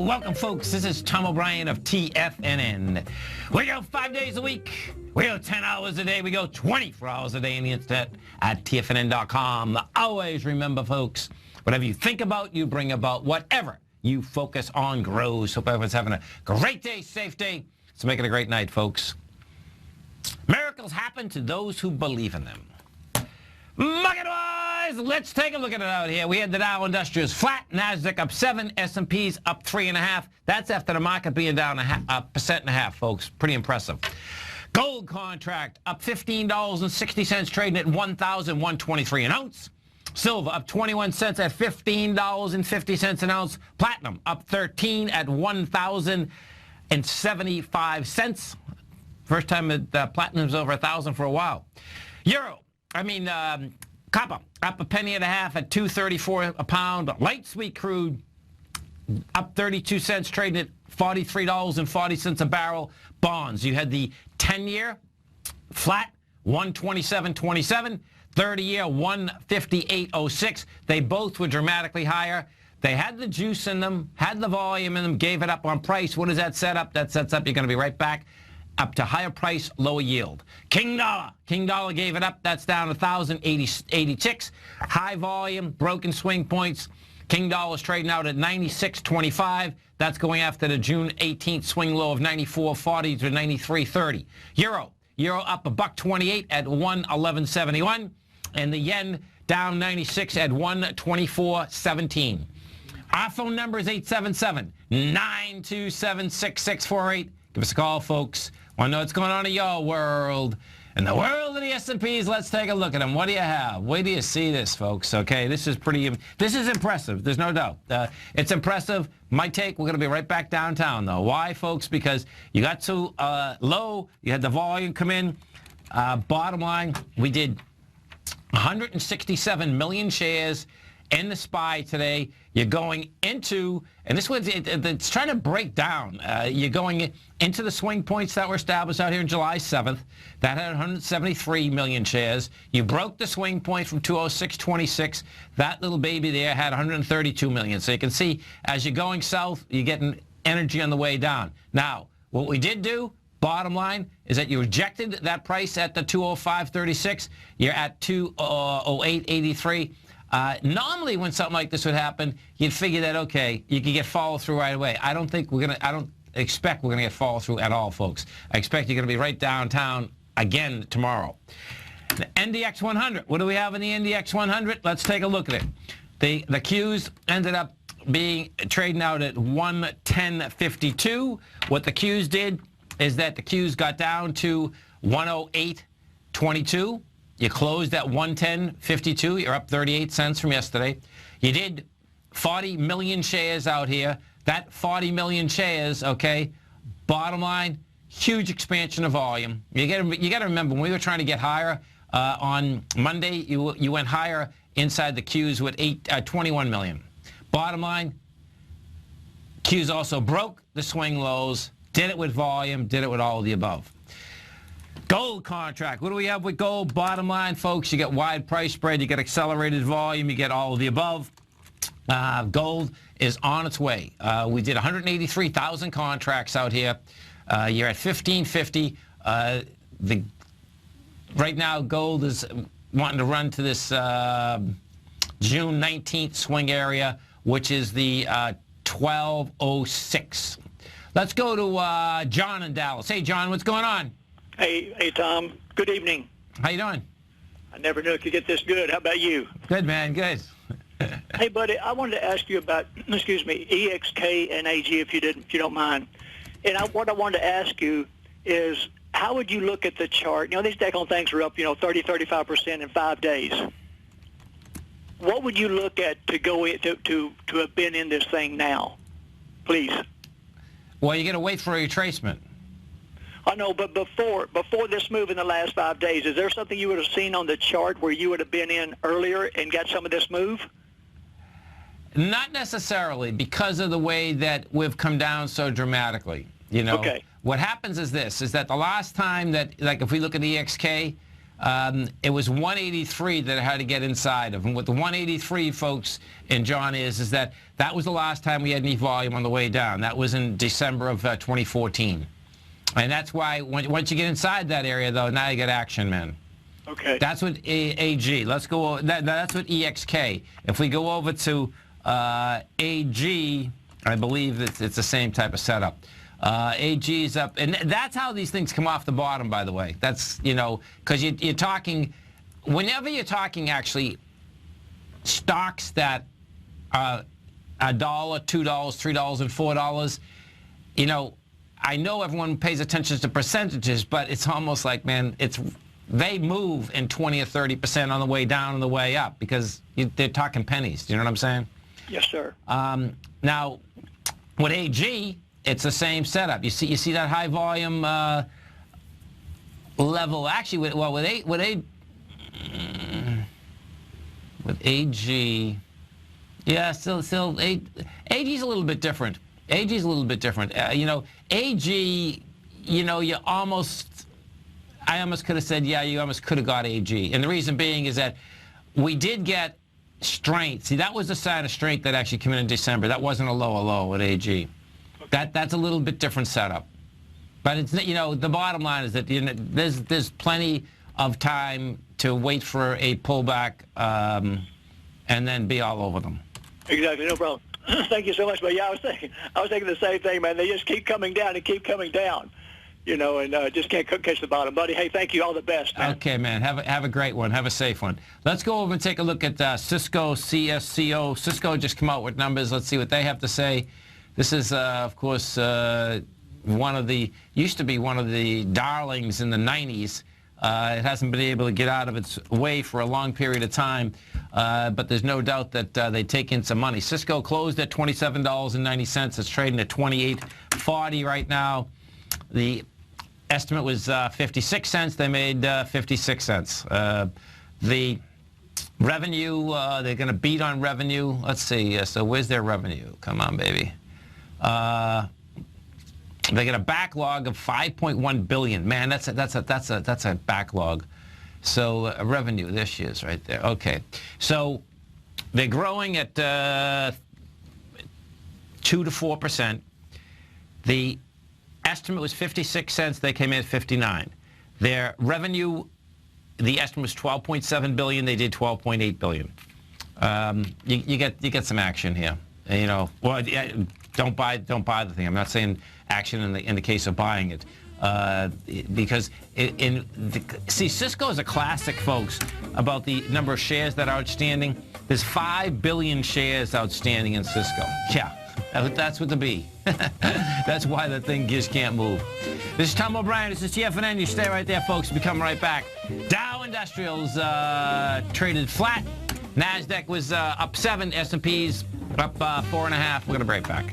welcome, folks. This is Tom O'Brien of TFNN. We go 5 days a week. We go 10 hours a day. We go 24 hours a day on the internet at TFNN.com. Always remember, folks, whatever you think about, you bring about. Whatever you focus on grows. Hope everyone's having a great day, safe day. Let's make it a great night, folks. Miracles happen to those who believe in them. Market-wise, let's take a look at it out here. We had the Dow Industrials flat, NASDAQ up 7, S&P's up 3.5. That's after the market being down 1.5%, folks. Pretty impressive. Gold contract up $15.60, trading at $1,123 an ounce. Silver up 21 cents at $15.50 an ounce. Platinum up 13 at $1,075. First time that platinum's over 1,000 for a while. Copper up $0.015 at $2.34 a pound. Light sweet crude up 32 cents, trading at $43.40 a barrel. Bonds, you had the 10-year flat, 127.27. 30-year, 158.06. They both were dramatically higher. They had the juice in them, had the volume in them, gave it up on price. What does that set up? That sets up you're going to be right back up to higher price, lower yield. King dollar gave it up. That's down 1,086. High volume, broken swing points. King dollar's trading out at 96.25. That's going after the June 18th swing low of 94.40 to 93.30. Euro up $1.28 at 111.71, and the yen down 96 at 124.17. Our phone number is 877-927-6648. Give us a call, folks. Want to know what's going on in your world? In the world of the S&Ps, let's take a look at them. What do you have? Wait till you see this, folks, okay? This is impressive. There's no doubt. It's impressive. My take, we're going to be right back downtown, though. Why, folks? Because you got too low. You had the volume come in. Bottom line, we did 167 million shares in the SPY today. You're going into, and this one's it's trying to break down. You're going into the swing points that were established out here on July 7th. That had 173 million shares. You broke the swing point from 206.26. That little baby there had 132 million. So you can see as you're going south, you're getting energy on the way down. Now, what we did do, bottom line, is that you rejected that price at the 205.36. You're at 208.83. Normally, when something like this would happen, you'd figure that, okay, you could get follow-through right away. I don't expect we're going to get follow-through at all, folks. I expect you're going to be right downtown again tomorrow. The NDX 100. What do we have in the NDX 100? Let's take a look at it. The Qs ended up trading out at 110.52. What the Qs did is that the Qs got down to 108.22. You closed at 110.52. You're up 38 cents from yesterday. You did 40 million shares out here. That 40 million shares, okay, bottom line, huge expansion of volume. You got to remember, when we were trying to get higher on Monday, you went higher inside the Qs with 21 million. Bottom line, Qs also broke the swing lows, did it with volume, did it with all of the above. Gold contract. What do we have with gold? Bottom line, folks, you get wide price spread, you get accelerated volume, you get all of the above. Gold is on its way. We did 183,000 contracts out here. You're at 1550. Right now, gold is wanting to run to this June 19th swing area, which is the 1206. Let's go to John in Dallas. Hey, John, what's going on? Hey, Tom. Good evening. How you doing? I never knew it could get this good. How about you? Good, man. Good. Hey, buddy, I wanted to ask you about, EXK and AG, if you don't mind. And what I wanted to ask you is, how would you look at the chart? These deckhole things are up, 30, 35% in 5 days. What would you look at to go in, to have been in this thing now, please? Well, you got to wait for a retracement. I know, but before this move in the last 5 days, is there something you would have seen on the chart where you would have been in earlier and got some of this move? Not necessarily, because of the way that we've come down so dramatically. Okay. What happens is this, is that the last time that, like if we look at the EXK, It was 183 that I had to get inside of. And what the 183, folks, and John, is that was the last time we had any volume on the way down. That was in December of 2014. And that's why once you get inside that area, though, now you get action, man. Okay. That's what AG. Let's go. That's what EXK. If we go over to AG, I believe it's the same type of setup. AG is up, and that's how these things come off the bottom, by the way. That's, because you're talking, whenever you're talking actually stocks that are $1, $2, $3, and $4, I know everyone pays attention to percentages, but it's almost like, man, they move in 20 or 30% on the way down and the way up because they're talking pennies. Do you know what I'm saying? Yes, sir. Now, with AG, it's the same setup. You see that high volume level. Actually, with AG, yeah, still AG's a little bit different. AG's a little bit different. AG, I almost could have said, yeah, you almost could have got AG. And the reason being is that we did get strength. See, that was the sign of strength that actually came in December. That wasn't a low at AG. That's a little bit different setup. But it's, the bottom line is that there's plenty of time to wait for a pullback and then be all over them. Exactly, no problem. Thank you so much. But yeah, I was thinking the same thing, man. They just keep coming down and keep coming down, and just can't catch the bottom. Buddy, hey, thank you. All the best, man. Okay, man. Have a great one. Have a safe one. Let's go over and take a look at Cisco, CSCO. Cisco just come out with numbers. Let's see what they have to say. This is, of course, used to be one of the darlings in the 90s. It hasn't been able to get out of its way for a long period of time, but there's no doubt that they take in some money. Cisco closed at $27.90. It's trading at $28.40 right now. The estimate was 56 cents. They made 56 cents. The revenue, they're going to beat on revenue. Let's see. So where's their revenue? Come on, baby. They get a backlog of $5.1 billion. Man, that's a backlog. So revenue, there she is right there. Okay, so they're growing at 2 to 4%. The estimate was 56 cents. They came in at 59. Their revenue, the estimate was 12.7 billion. They did 12.8 billion. You get some action here. Well, don't buy the thing. I'm not saying action in the case of buying it, because see, Cisco is a classic, folks, about the number of shares that are outstanding. There's 5 billion shares outstanding in Cisco. Yeah, that's with the B. That's why the thing just can't move. This is Tom O'Brien. This is TFNN. You stay right there, folks. We'll be coming right back. Dow Industrials traded flat. NASDAQ was up 7. S&P's up 4.5. We're going to break back.